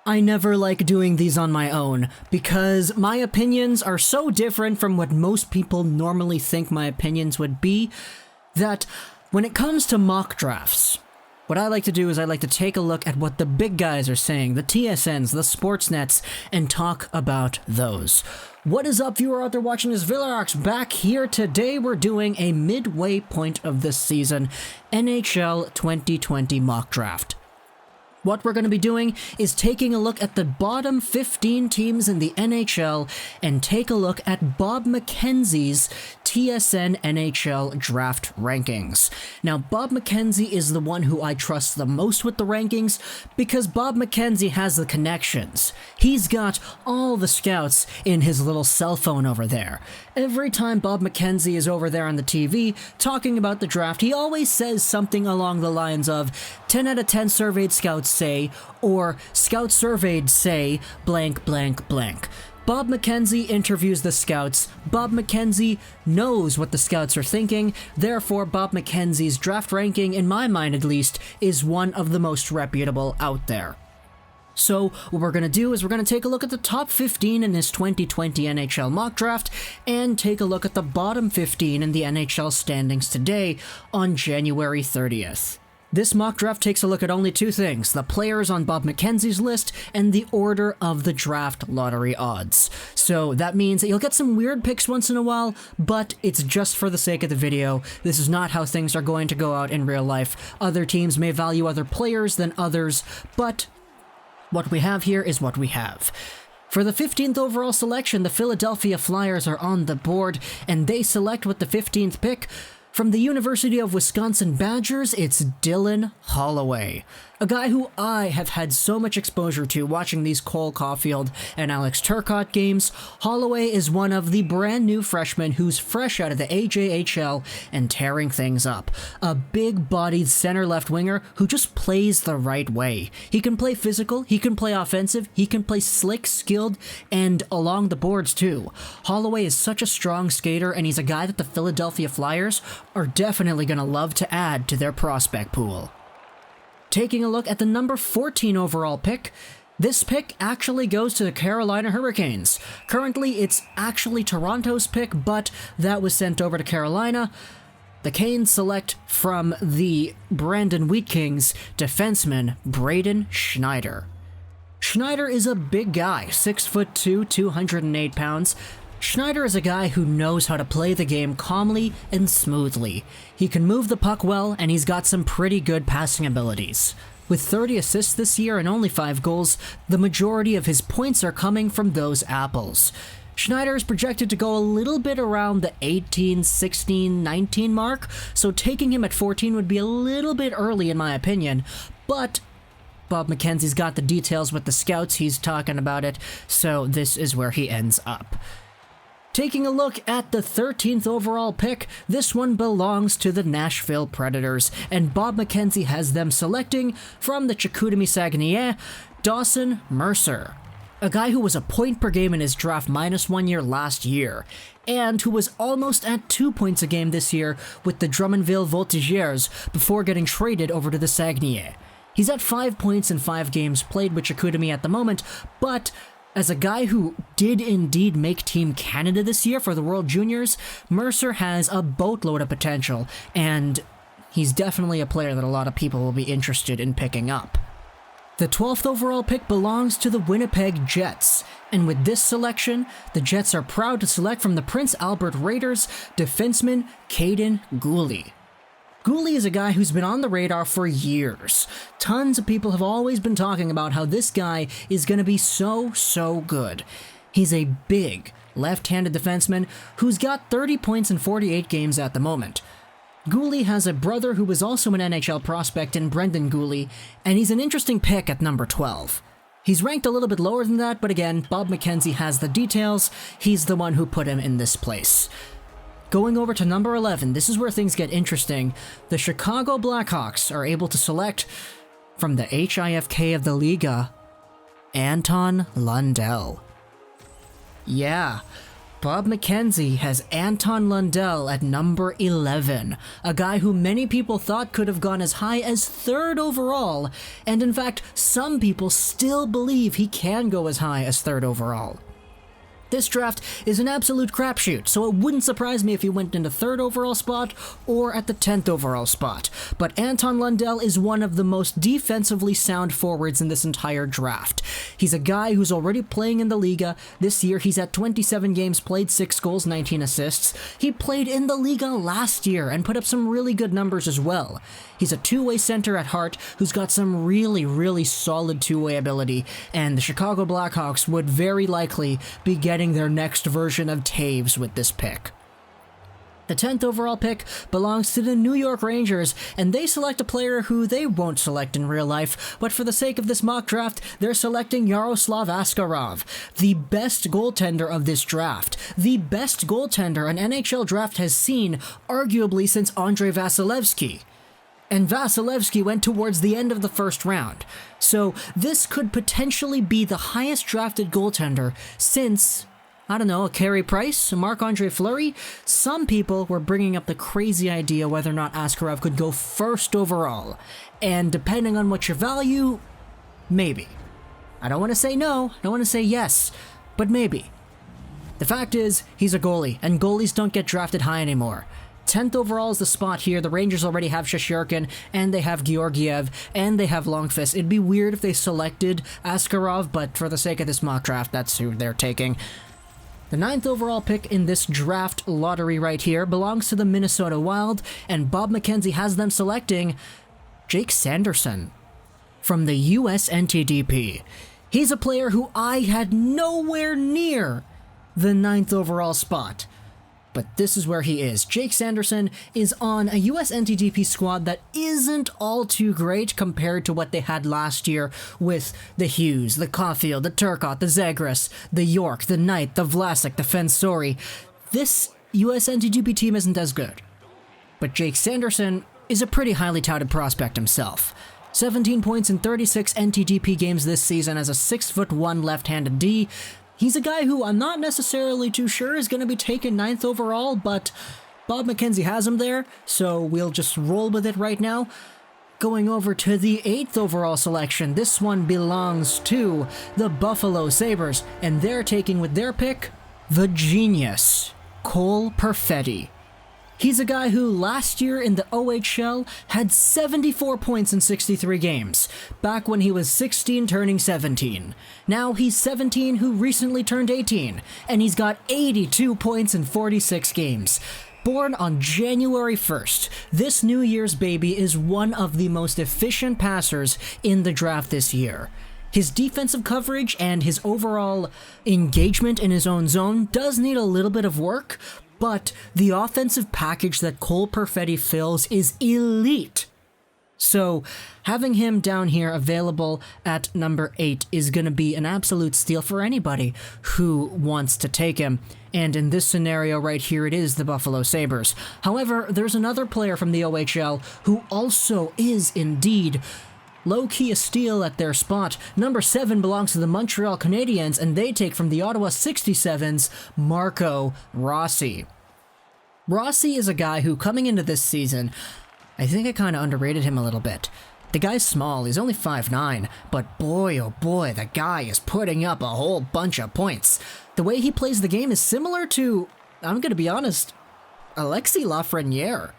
I never like doing these on my own, because my opinions are so different from what most people normally think my opinions would be, that when it comes to mock drafts, what I like to do is I like to take a look at what the big guys are saying, the TSNs, the Sportsnets, and talk about those. What is up, viewer out there watching this? Villarox back here. Today we're doing a midway point of this season, NHL 2020 mock draft. What we're going to be doing is taking a look at the bottom 15 teams in the NHL and take a look at Bob McKenzie's TSN NHL draft rankings. Now, Bob McKenzie is the one who I trust the most with the rankings because Bob McKenzie has the connections. He's got all the scouts in his little cell phone over there. Every time Bob McKenzie is over there on the TV talking about the draft, he always says something along the lines of 10 out of 10 surveyed scouts say, or scouts surveyed say, blank, blank, blank. Bob McKenzie interviews the scouts. Bob McKenzie knows what the scouts are thinking. Therefore, Bob McKenzie's draft ranking, in my mind at least, is one of the most reputable out there. So what we're going to do is we're going to take a look at the top 15 in this 2020 NHL mock draft and take a look at the bottom 15 in the NHL standings today on January 30th. This mock draft takes a look at only two things, the players on Bob McKenzie's list and the order of the draft lottery odds. So that means that you'll get some weird picks once in a while, but it's just for the sake of the video. This is not how things are going to go out in real life. Other teams may value other players than others, but what we have here is what we have. For the 15th overall selection, the Philadelphia Flyers are on the board, and they select with the 15th pick. From the University of Wisconsin Badgers, it's Dylan Holloway, a guy who I have had so much exposure to watching these Cole Caulfield and Alex Turcotte games. Holloway is one of the brand new freshmen who's fresh out of the AJHL and tearing things up. A big-bodied center-left winger who just plays the right way. He can play physical, he can play offensive, he can play slick, skilled, and along the boards too. Holloway is such a strong skater, and he's a guy that the Philadelphia Flyers are definitely going to love to add to their prospect pool. Taking a look at the number 14 overall pick, this pick actually goes to the Carolina Hurricanes. Currently, it's actually Toronto's pick, but that was sent over to Carolina. The Canes select from the Brandon Wheat Kings defenseman Braden Schneider. Schneider is a big guy, 6'2", 208 pounds. Schneider is a guy who knows how to play the game calmly and smoothly. He can move the puck well, and he's got some pretty good passing abilities. With 30 assists this year and only 5 goals, the majority of his points are coming from those apples. Schneider is projected to go a little bit around the 18, 16, 19 mark, so taking him at 14 would be a little bit early in my opinion, but Bob McKenzie's got the details with the scouts, he's talking about it, so this is where he ends up. Taking a look at the 13th overall pick, this one belongs to the Nashville Predators, and Bob McKenzie has them selecting from the Chicoutimi Saguenay, Dawson Mercer, a guy who was a point per game in his draft -1 year last year, and who was almost at 2 points a game this year with the Drummondville Voltigeurs before getting traded over to the Saguenay. He's at 5 points in 5 games played with Chicoutimi at the moment, but as a guy who did indeed make Team Canada this year for the World Juniors, Mercer has a boatload of potential, and he's definitely a player that a lot of people will be interested in picking up. The 12th overall pick belongs to the Winnipeg Jets, and with this selection, the Jets are proud to select from the Prince Albert Raiders defenseman Kaden Goolie. Guhle is a guy who's been on the radar for years. Tons of people have always been talking about how this guy is going to be so good. He's a big, left-handed defenseman who's got 30 points in 48 games at the moment. Guhle has a brother who was also an NHL prospect in Brendan Guhle, and he's an interesting pick at number 12. He's ranked a little bit lower than that, but again, Bob McKenzie has the details. He's the one who put him in this place. Going over to number 11, this is where things get interesting. The Chicago Blackhawks are able to select from the HIFK of the Liga, Anton Lundell. Yeah, Bob McKenzie has Anton Lundell at number 11, a guy who many people thought could have gone as high as 3rd overall, and in fact, some people still believe he can go as high as 3rd overall. This draft is an absolute crapshoot, so it wouldn't surprise me if he went in the 3rd overall spot or at the 10th overall spot. But Anton Lundell is one of the most defensively sound forwards in this entire draft. He's a guy who's already playing in the Liga. This year he's at 27 games played, 6 goals, 19 assists. He played in the Liga last year and put up some really good numbers as well. He's a two-way center at heart who's got some really solid two-way ability, and the Chicago Blackhawks would very likely be getting their next version of Taves with this pick. The 10th overall pick belongs to the New York Rangers, and they select a player who they won't select in real life, but for the sake of this mock draft, they're selecting Yaroslav Askarov, the best goaltender of this draft, the best goaltender an NHL draft has seen, arguably since Andrei Vasilevsky. And Vasilevsky went towards the end of the 1st round, so this could potentially be the highest drafted goaltender since, I don't know, a Carey Price, a Marc-Andre Fleury. Some people were bringing up the crazy idea whether or not Askarov could go 1st overall, and depending on what you value, maybe. I don't want to say no, I don't want to say yes, but maybe. The fact is, he's a goalie, and goalies don't get drafted high anymore. 10th overall is the spot here. The Rangers already have Shesterkin, and they have Georgiev, and they have Longfist. It'd be weird if they selected Askarov, but for the sake of this mock draft, that's who they're taking. The 9th overall pick in this draft lottery right here belongs to the Minnesota Wild, and Bob McKenzie has them selecting Jake Sanderson from the US NTDP. He's a player who I had nowhere near the 9th overall spot. But this is where he is. Jake Sanderson is on a US NTDP squad that isn't all too great compared to what they had last year with the Hughes, the Caulfield, the Turcotte, the Zagras, the York, the Knight, the Vlasic, the Fensori. This US NTDP team isn't as good. But Jake Sanderson is a pretty highly touted prospect himself. 17 points in 36 NTDP games this season as a 6'1" left-handed D. He's a guy who I'm not necessarily too sure is going to be taken 9th overall, but Bob McKenzie has him there, so we'll just roll with it right now. Going over to the 8th overall selection, this one belongs to the Buffalo Sabres, and they're taking with their pick, the genius, Cole Perfetti. He's a guy who last year in the OHL had 74 points in 63 games, back when he was 16 turning 17. Now he's 17 who recently turned 18, and he's got 82 points in 46 games. Born on January 1st, this New Year's baby is one of the most efficient passers in the draft this year. His defensive coverage and his overall engagement in his own zone does need a little bit of work, but the offensive package that Cole Perfetti fills is elite. So having him down here available at number 8 is going to be an absolute steal for anybody who wants to take him. And in this scenario right here, it is the Buffalo Sabres. However, there's another player from the OHL who also is indeed low-key a steal at their spot. Number 7 belongs to the Montreal Canadiens, and they take from the Ottawa 67s, Marco Rossi. Rossi is a guy who, coming into this season, I think I kind of underrated him a little bit. The guy's small, he's only 5'9", but boy oh boy, the guy is putting up a whole bunch of points. The way he plays the game is similar to, I'm gonna be honest, Alexis Lafrenière.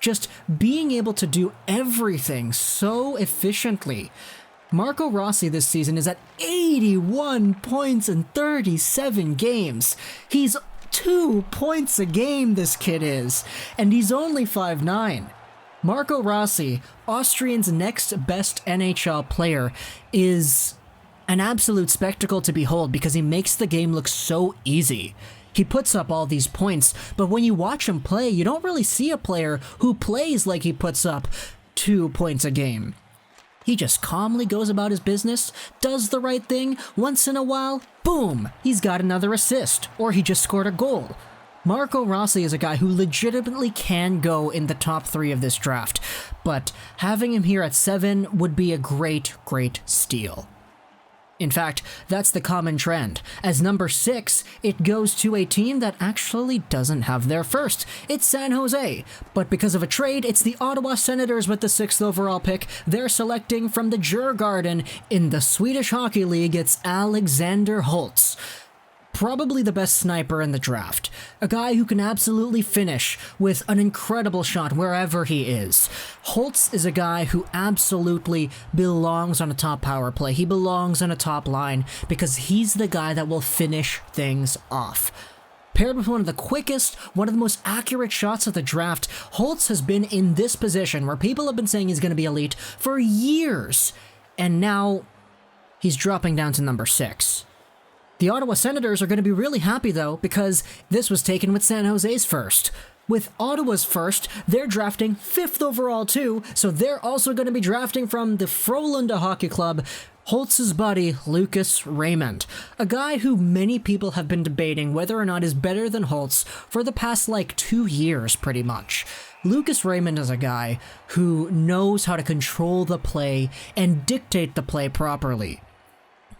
Just being able to do everything so efficiently. Marco Rossi this season is at 81 points in 37 games. He's 2 points a game, this kid is, and he's only 5'9". Marco Rossi, Austrian's next best NHL player, is an absolute spectacle to behold because he makes the game look so easy. He puts up all these points, but when you watch him play, you don't really see a player who plays like he puts up 2 points a game. He just calmly goes about his business, does the right thing, once in a while, boom, he's got another assist, or he just scored a goal. Marco Rossi is a guy who legitimately can go in the top 3 of this draft, but having him here at 7 would be a great steal. In fact, that's the common trend. As number 6, it goes to a team that actually doesn't have their first. It's San Jose. But because of a trade, it's the Ottawa Senators with the 6th overall pick. They're selecting from the Djurgården. In the Swedish Hockey League, it's Alexander Holtz. Probably the best sniper in the draft. A guy who can absolutely finish with an incredible shot wherever he is. Holtz is a guy who absolutely belongs on a top power play. He belongs on a top line because he's the guy that will finish things off. Paired with one of the quickest, one of the most accurate shots of the draft, Holtz has been in this position where people have been saying he's going to be elite for years. And now he's dropping down to number 6. The Ottawa Senators are going to be really happy, though, because this was taken with San Jose's first. With Ottawa's first, they're drafting 5th overall, too, so they're also going to be drafting from the Frölunda Hockey Club, Holtz's buddy, Lukas Raymond. A guy who many people have been debating whether or not is better than Holtz for the past, 2 years, pretty much. Lukas Raymond is a guy who knows how to control the play and dictate the play properly.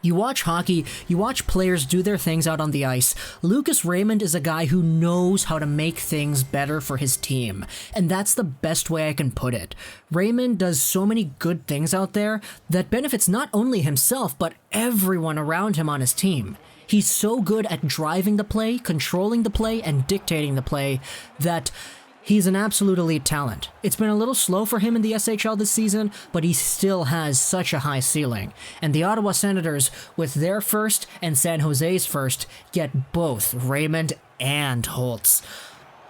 You watch hockey, you watch players do their things out on the ice. Lukas Raymond is a guy who knows how to make things better for his team, and that's the best way I can put it. Raymond does so many good things out there that benefits not only himself, but everyone around him on his team. He's so good at driving the play, controlling the play, and dictating the play that he's an absolute elite talent. It's been a little slow for him in the SHL this season, but he still has such a high ceiling. And the Ottawa Senators, with their first and San Jose's first, get both Raymond and Holtz.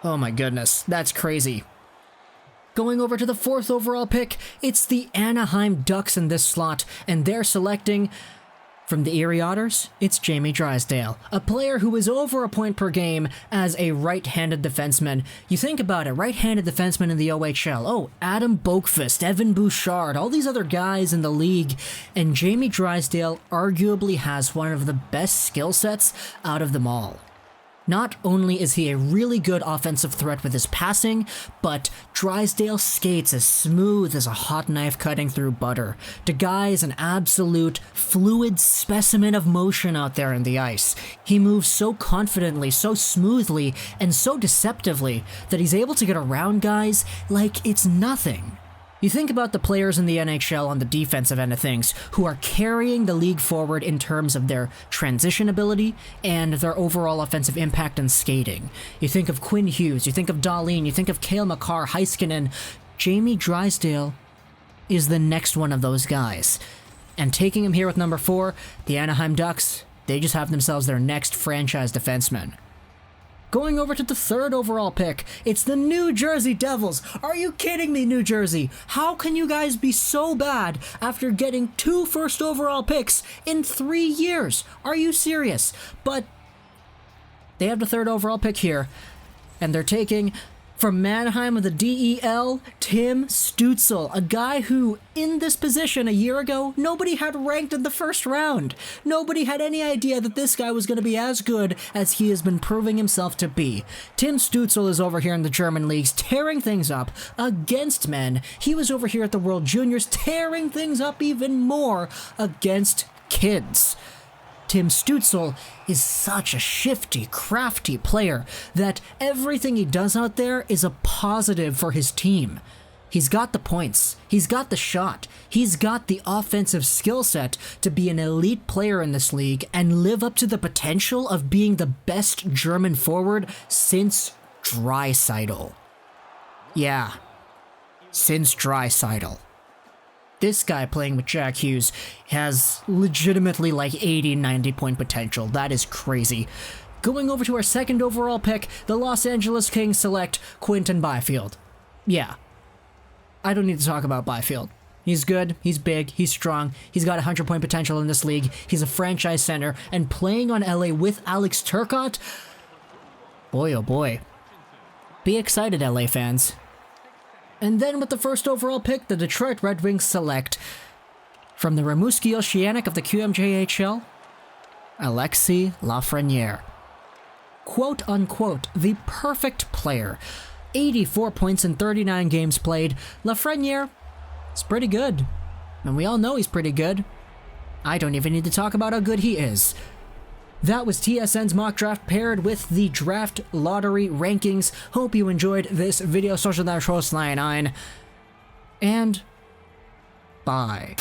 Oh my goodness, that's crazy. Going over to the 4th overall pick, it's the Anaheim Ducks in this slot, and they're selecting from the Erie Otters, it's Jamie Drysdale, a player who is over a point per game as a right-handed defenseman. You think about it, right-handed defenseman in the OHL. Oh, Adam Boqvist, Evan Bouchard, all these other guys in the league, and Jamie Drysdale arguably has one of the best skill sets out of them all. Not only is he a really good offensive threat with his passing, but Drysdale skates as smooth as a hot knife cutting through butter. The guy is an absolute fluid specimen of motion out there in the ice. He moves so confidently, so smoothly, and so deceptively that he's able to get around guys like it's nothing. You think about the players in the NHL on the defensive end of things who are carrying the league forward in terms of their transition ability and their overall offensive impact and skating. You think of Quinn Hughes, you think of Dahlin, you think of Cale Makar, Heiskanen. Jamie Drysdale is the next one of those guys. And taking him here with number 4, the Anaheim Ducks, they just have themselves their next franchise defenseman. Going over to the 3rd overall pick, it's the New Jersey Devils. Are you kidding me, New Jersey? How can you guys be so bad after getting 2 first overall picks in 3 years? Are you serious? But they have the 3rd overall pick here, and they're taking from Mannheim of the DEL, Tim Stützle, a guy who, in this position a year ago, nobody had ranked in the first round. Nobody had any idea that this guy was going to be as good as he has been proving himself to be. Tim Stützle is over here in the German leagues, tearing things up against men. He was over here at the World Juniors, tearing things up even more against kids. Tim Stützle is such a shifty, crafty player that everything he does out there is a positive for his team. He's got the points, he's got the shot, he's got the offensive skill set to be an elite player in this league and live up to the potential of being the best German forward since Drysdale. Yeah, since Drysdale. This guy playing with Jack Hughes has legitimately 80-90 point potential. That is crazy. Going over to our 2nd overall pick, the Los Angeles Kings select Quinton Byfield. Yeah, I don't need to talk about Byfield. He's good, he's big, he's strong, he's got 100 point potential in this league, he's a franchise center, and playing on LA with Alex Turcotte, boy oh boy. Be excited, LA fans. And then with the 1st overall pick, the Detroit Red Wings select from the Rimouski Oceanic of the QMJHL, Alexis Lafrenière. Quote unquote, the perfect player. 84 points in 39 games played. Lafrenière is pretty good. And we all know he's pretty good. I don't even need to talk about how good he is. That was TSN's mock draft paired with the draft lottery rankings. Hope you enjoyed this video. Social Dash Host 99. And bye.